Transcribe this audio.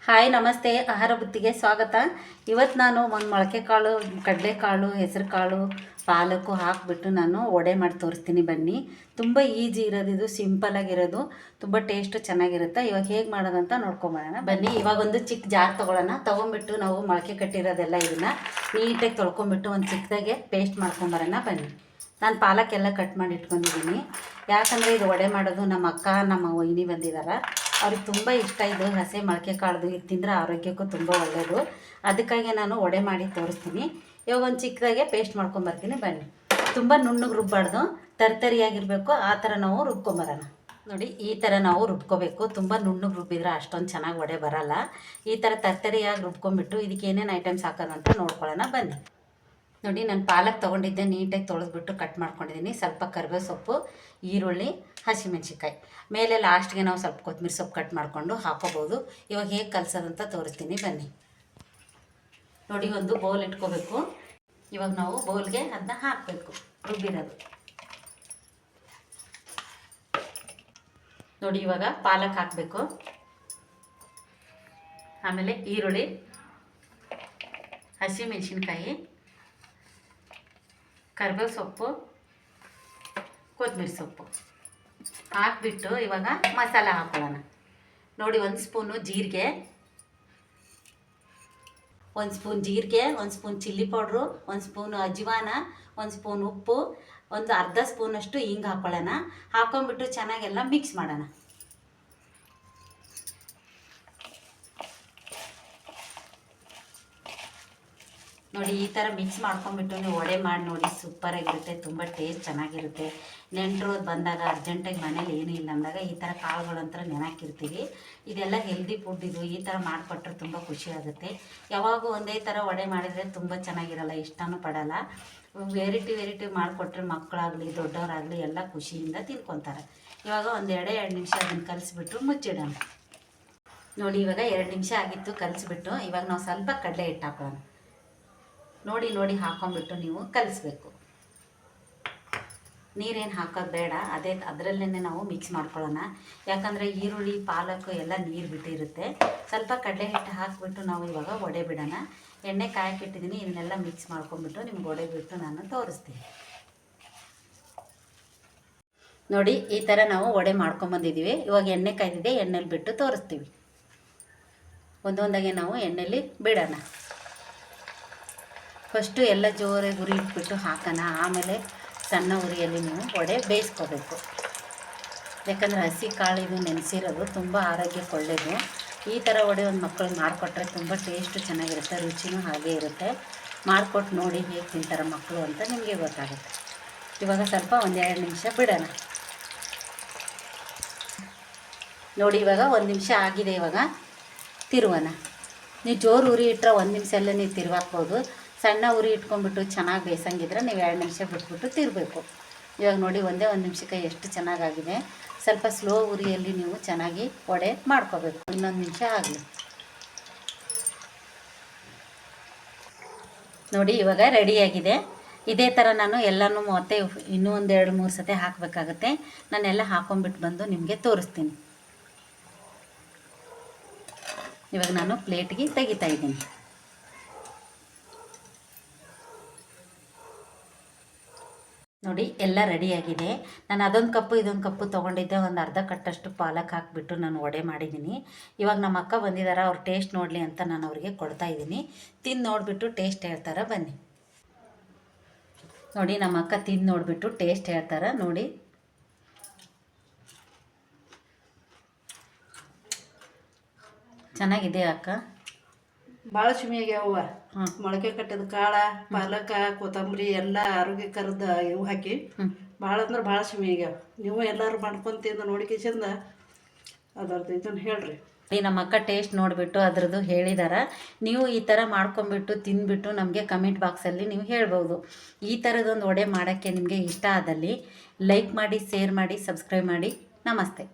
Hi ನಮಸ್ತೆ, ಆಹಾರ ಬುತ್ತಿಗೆ ಸ್ವಾಗತ. ಇವತ್ತು ನಾನು ಒಂದು ಮೊಳಕೆ ಕಾಳು, ಕಡಲೆಕಾಳು, ಹೆಸರು ಕಾಳು, ಪಾಲಕು ಹಾಕಿಬಿಟ್ಟು ನಾನು ವಡೆ ಮಾಡಿ ತೋರಿಸ್ತೀನಿ ಬನ್ನಿ. ತುಂಬ ಈಜಿ ಇರೋದು, ಇದು ಸಿಂಪಲಾಗಿರೋದು, ತುಂಬ ಟೇಸ್ಟು ಚೆನ್ನಾಗಿರುತ್ತೆ. ಇವಾಗ ಹೇಗೆ ಮಾಡೋದಂತ ನೋಡ್ಕೊಂಬರೋಣ ಬನ್ನಿ. ಇವಾಗ ಒಂದು ಚಿಕ್ಕ ಜಾರ್ ತೊಗೊಂಬಿಟ್ಟು ನಾವು ಮೊಳಕೆ ಕಟ್ಟಿರೋದೆಲ್ಲ ಇದನ್ನು ನೀಟಾಗಿ ತೊಳ್ಕೊಂಬಿಟ್ಟು ಒಂದು ಚಿಕ್ಕದಾಗೆ ಪೇಸ್ಟ್ ಮಾಡ್ಕೊಂಬರೋಣ ಬನ್ನಿ. ನಾನು ಪಾಲಕ್ಕೆಲ್ಲ ಕಟ್ ಮಾಡಿ ಇಟ್ಕೊಂಡಿದ್ದೀನಿ. ಯಾಕಂದರೆ ಇದು ವಡೆ ಮಾಡೋದು ನಮ್ಮ ಅಕ್ಕ ನಮ್ಮ ವೈನಿ ಬಂದಿದ್ದಾರೆ, ಅವ್ರಿಗೆ ತುಂಬ ಇಷ್ಟ. ಇದು ಹಸೆ ಮೊಳಕೆ ಕಾಳ್ದು ಇದು ತಿಂದರೆ ಆರೋಗ್ಯಕ್ಕೂ ತುಂಬ ಒಳ್ಳೆಯದು. ಅದಕ್ಕಾಗಿ ನಾನು ವಡೆ ಮಾಡಿ ತೋರಿಸ್ತೀನಿ. ಇವಾಗ ಒಂದು ಚಿಕ್ಕದಾಗೆ ಪೇಸ್ಟ್ ಮಾಡ್ಕೊಂಬರ್ತೀನಿ ಬನ್ನಿ. ತುಂಬ ನುಣ್ಣಗೆ ರುಬ್ಬಾರ್ದು, ತರಿಯಾಗಿರಬೇಕು. ಆ ಥರ ನಾವು ರುಬ್ಕೊಂಬರೋಣ. ನೋಡಿ, ಈ ಥರ ನಾವು ರುಬ್ಕೋಬೇಕು. ತುಂಬ ನುಣ್ಣಗೆ ರುಬ್ಬಿದ್ರೆ ಅಷ್ಟೊಂದು ಚೆನ್ನಾಗಿ ವಡೆ ಬರೋಲ್ಲ. ಈ ಥರ ತರಿಯಾಗಿ ರುಬ್ಕೊಂಬಿಟ್ಟು ಇದಕ್ಕೆ ಏನೇನು ಐಟಮ್ಸ್ ಹಾಕೋದಂತ ನೋಡ್ಕೊಳ್ಳೋಣ ಬನ್ನಿ. ನೋಡಿ, ನಾನು ಪಾಲಕ್ ತೊಗೊಂಡಿದ್ದೆ, ನೀಟಾಗಿ ತೊಳೆದ್ಬಿಟ್ಟು ಕಟ್ ಮಾಡ್ಕೊಂಡಿದ್ದೀನಿ. ಸ್ವಲ್ಪ ಕರಿಬೇವು ಸೊಪ್ಪು, ಈರುಳ್ಳಿ, ಹಸಿಮೆಣ್ಸಿಕಾಯಿ, ಮೇಲೆ ಲಾಸ್ಟ್ಗೆ ನಾವು ಸ್ವಲ್ಪ ಕೊತ್ತಂಬರಿ ಸೊಪ್ಪು ಕಟ್ ಮಾಡಿಕೊಂಡು ಹಾಕೋಬೋದು. ಇವಾಗ ಹೇಗೆ ಕಲಸೋದಂತ ತೋರಿಸ್ತೀನಿ ಬನ್ನಿ. ನೋಡಿ, ಒಂದು ಬೌಲ್ ಇಟ್ಕೋಬೇಕು. ಇವಾಗ ನಾವು ಬೌಲ್ಗೆ ಅದನ್ನ ಹಾಕಬೇಕು, ರುಬ್ಬಿರೋದು. ನೋಡಿ, ಇವಾಗ ಪಾಲಕ್ ಹಾಕಬೇಕು. ಆಮೇಲೆ ಈರುಳ್ಳಿ, ಹಸಿಮೆಣ್ಸಿನ್ಕಾಯಿ, ಕರಿಬೇವು ಸೊಪ್ಪು, ಕೊತ್ತಂಬರಿ ಸೊಪ್ಪು ಹಾಕಿಬಿಟ್ಟು ಇವಾಗ ಮಸಾಲ ಹಾಕೊಳ್ಳೋಣ. ನೋಡಿ, ಒಂದು ಸ್ಪೂನು ಜೀರಿಗೆ, ಒಂದು ಸ್ಪೂನ್ ಚಿಲ್ಲಿ ಪೌಡ್ರು, ಒಂದು ಸ್ಪೂನು ಅಜ್ವಾನ, ಒಂದು ಸ್ಪೂನ್ ಉಪ್ಪು, ಒಂದು ಅರ್ಧ ಸ್ಪೂನಷ್ಟು ಹಿಂಗೆ ಹಾಕೊಳ್ಳೋಣ. ಹಾಕೊಂಡ್ಬಿಟ್ಟು ಚೆನ್ನಾಗೆಲ್ಲ ಮಿಕ್ಸ್ ಮಾಡೋಣ. ನೋಡಿ, ಈ ಥರ ಮಿಕ್ಸ್ ಮಾಡ್ಕೊಂಡ್ಬಿಟ್ಟು ನೀವು ವಡೆ ಮಾಡಿ ನೋಡಿ, ಸೂಪರಾಗಿರುತ್ತೆ. ತುಂಬ ಟೇಸ್ಟ್ ಚೆನ್ನಾಗಿರುತ್ತೆ. ನೆಂಟರು ಬಂದಾಗ ಅರ್ಜೆಂಟಾಗಿ ಮನೇಲಿ ಏನೂ ಇಲ್ಲ ಅಂದಾಗ ಈ ಥರ ಕಾಳುಗಳಂತರ ನೆನಾಕಿರ್ತೀವಿ. ಇದೆಲ್ಲ ಹೆಲ್ದಿ ಫುಡ್. ಇದು ಈ ಥರ ಮಾಡಿಕೊಟ್ರೆ ತುಂಬ ಖುಷಿ ಆಗುತ್ತೆ. ಯಾವಾಗೂ ಒಂದೇ ಥರ ವಡೆ ಮಾಡಿದರೆ ತುಂಬ ಚೆನ್ನಾಗಿರಲ್ಲ, ಇಷ್ಟನೂ ಪಡಲ್ಲ. ವೆರೈಟಿ ಮಾಡಿಕೊಟ್ರೆ ಮಕ್ಕಳಾಗಲಿ ದೊಡ್ಡವರಾಗಲಿ ಎಲ್ಲ ಖುಷಿಯಿಂದ ತಿನ್ಕೊತಾರೆ. ಇವಾಗ ಒಂದು 2 ನಿಮಿಷ ಅದನ್ನು ಕಲಿಸ್ಬಿಟ್ಟು ಮುಚ್ಚಿಡೋಣ. ನೋಡಿ, ಇವಾಗ 2 ನಿಮಿಷ ಆಗಿತ್ತು ಕಲಿಸ್ಬಿಟ್ಟು. ಇವಾಗ ನಾವು ಸ್ವಲ್ಪ ಕಡಲೆ ಹಿಟ್ಟು ಹಾಕೋಣ. ನೋಡಿ ಹಾಕೊಂಡ್ಬಿಟ್ಟು ನೀವು ಕಲಿಸ್ಬೇಕು. ನೀರೇನು ಹಾಕೋದು ಬೇಡ, ಅದರಲ್ಲೇ ನಾವು ಮಿಕ್ಸ್ ಮಾಡ್ಕೊಳ್ಳೋಣ. ಯಾಕಂದರೆ ಈರುಳ್ಳಿ ಪಾಲಕ್ ಎಲ್ಲ ನೀರು ಬಿಟ್ಟಿರುತ್ತೆ. ಸ್ವಲ್ಪ ಕಡಲೆ ಹಿಟ್ಟು ಹಾಕಿಬಿಟ್ಟು ನಾವು ಇವಾಗ ವಡೆ ಬಿಡೋಣ. ಎಣ್ಣೆ ಕಾಯಕ್ಕಿಟ್ಟಿದ್ದೀನಿ, ಇದನ್ನೆಲ್ಲ ಮಿಕ್ಸ್ ಮಾಡ್ಕೊಂಡ್ಬಿಟ್ಟು ನಿಮ್ಗೆ ವಡೆ ಬಿಟ್ಟು ನಾನು ತೋರಿಸ್ತೀನಿ. ನೋಡಿ, ಈ ಥರ ನಾವು ವಡೆ ಮಾಡ್ಕೊಂಬಂದಿದ್ದೀವಿ. ಇವಾಗ ಎಣ್ಣೆ ಕಾಯ್ದಿದೆ, ಎಣ್ಣೆಲಿ ಬಿಟ್ಟು ತೋರಿಸ್ತೀವಿ. ಒಂದೊಂದಾಗೆ ನಾವು ಎಣ್ಣೆಲಿ ಬಿಡೋಣ. ಫಸ್ಟು ಎಲ್ಲ ಜೋರಾಗಿ ಉರಿ ಇಟ್ಬಿಟ್ಟು ಹಾಕೋಣ. ಆಮೇಲೆ ಸಣ್ಣ ಉರಿಯಲ್ಲಿ ನೀವು ವಡೆ ಬೇಯಿಸ್ಕೋಬೇಕು. ಯಾಕಂದರೆ ಹಸಿ ಕಾಳಿದು ನೆನೆಸಿರೋದು ತುಂಬ ಆರೋಗ್ಯಕ್ಕೆ ಒಳ್ಳೆಯದು. ಈ ಥರ ವಡೆ ಒಂದು ಮಕ್ಕಳಿಗೆ ಮಾಡಿಕೊಟ್ರೆ ತುಂಬ ಟೇಸ್ಟು ಚೆನ್ನಾಗಿರುತ್ತೆ, ರುಚಿನೂ ಹಾಗೇ ಇರುತ್ತೆ. ಮಾಡಿಕೊಟ್ಟು ನೋಡಿ ಹೇಗೆ ತಿಂತಾರೆ ಮಕ್ಕಳು ಅಂತ ನಿಮಗೆ ಗೊತ್ತಾಗುತ್ತೆ. ಇವಾಗ ಸ್ವಲ್ಪ 1-2 ನಿಮಿಷ ಬಿಡೋಣ. ನೋಡಿ, ಇವಾಗ 1 ನಿಮಿಷ ಆಗಿದೆ. ಇವಾಗ ತಿರುವೋಣ. ನೀವು ಜೋರು ಉರಿ ಇಟ್ಟರೆ 1 ನಿಮಿಷ ಎಲ್ಲ ನೀವು ತಿರುವಾಕ್ಬೋದು. ಸಣ್ಣ ಉರಿ ಇಟ್ಕೊಂಡ್ಬಿಟ್ಟು ಚೆನ್ನಾಗಿ ಬೇಯಿಸಂಗಿದ್ರೆ ನೀವು 2 ನಿಮಿಷ ಬಿಟ್ಬಿಟ್ಟು ತಿರಬೇಕು. ಇವಾಗ ನೋಡಿ, 1 ನಿಮಿಷಕ್ಕೆ ಎಷ್ಟು ಚೆನ್ನಾಗಾಗಿದೆ. ಸ್ವಲ್ಪ ಸ್ಲೋ ಉರಿಯಲ್ಲಿ ನೀವು ಚೆನ್ನಾಗಿ ವಡೆ ಮಾಡ್ಕೋಬೇಕು. ಇನ್ನೊಂದು ನಿಮಿಷ ಆಗಲಿ. ನೋಡಿ, ಇವಾಗ ರೆಡಿಯಾಗಿದೆ. ಇದೇ ಥರ ನಾನು ಎಲ್ಲನೂ ಮತ್ತೆ ಇನ್ನೂ ಒಂದು 2-3 ಸತಿ ಹಾಕಬೇಕಾಗತ್ತೆ. ನಾನೆಲ್ಲ ಹಾಕೊಂಡ್ಬಿಟ್ಟು ಬಂದು ನಿಮಗೆ ತೋರಿಸ್ತೀನಿ. ಇವಾಗ ನಾನು ಪ್ಲೇಟ್ಗೆ ತೆಗಿತಾ ಇದ್ದೀನಿ. ನೋಡಿ, ಎಲ್ಲ ರೆಡಿಯಾಗಿದೆ. ನಾನು ಅದೊಂದು ಕಪ್ಪು ಇದೊಂದು ಕಪ್ಪು ತೊಗೊಂಡಿದ್ದೆ. ಒಂದು ಅರ್ಧ ಕಟ್ಟಷ್ಟು ಪಾಲಕ್ ಹಾಕಿಬಿಟ್ಟು ನಾನು ವಡೆ ಮಾಡಿದ್ದೀನಿ. ಇವಾಗ ನಮ್ಮ ಅಕ್ಕ ಬಂದಿದ್ದಾರೆ, ಅವ್ರು ಟೇಸ್ಟ್ ನೋಡಲಿ ಅಂತ ನಾನು ಅವ್ರಿಗೆ ಕೊಡ್ತಾಯಿದ್ದೀನಿ. ತಿಂದು ನೋಡಿಬಿಟ್ಟು ಟೇಸ್ಟ್ ಹೇಳ್ತಾರೆ ಬನ್ನಿ. ನೋಡಿ, ನಮ್ಮ ಅಕ್ಕ ತಿಂದು ನೋಡಿಬಿಟ್ಟು ಟೇಸ್ಟ್ ಹೇಳ್ತಾರೆ. ನೋಡಿ, ಚೆನ್ನಾಗಿದೆ ಅಕ್ಕ. ಭಾಳ ಆಗ್ಯಾವ. ಮೊಳಕೆ ಕಟ್ಟಿದ ಕಾಳ, ಪಾಲಕ, ಕೊತ್ತಂಬರಿ ಎಲ್ಲ ಆರೋಗ್ಯಕರದ ಇವು ಹಾಕಿ ಭಾಳ ಅಂದ್ರೆ ಭಾಳ ಆಗ್ಯಾವ. ನೀವು ಎಲ್ಲರೂ ಮಾಡ್ಕೊಂಡು ತಿಂದು ನೋಡಿಕೆಸಿಂದ ಅದರದ್ದು ಇದನ್ನು ಹೇಳ್ರಿ. ನಮ್ಮ ಅಕ್ಕ ಟೇಸ್ಟ್ ನೋಡಿಬಿಟ್ಟು ಅದ್ರದ್ದು ಹೇಳಿದಾರ. ನೀವು ಈ ಥರ ಮಾಡ್ಕೊಂಬಿಟ್ಟು ತಿಂದ್ಬಿಟ್ಟು ನಮಗೆ ಕಮೆಂಟ್ ಬಾಕ್ಸಲ್ಲಿ ನೀವು ಹೇಳ್ಬೋದು. ಈ ಥರದೊಂದು ವಡೆ ಮಾಡೋಕ್ಕೆ ನಿಮಗೆ ಇಷ್ಟ ಆದಲ್ಲಿ ಲೈಕ್ ಮಾಡಿ, ಶೇರ್ ಮಾಡಿ, ಸಬ್ಸ್ಕ್ರೈಬ್ ಮಾಡಿ. ನಮಸ್ತೆ.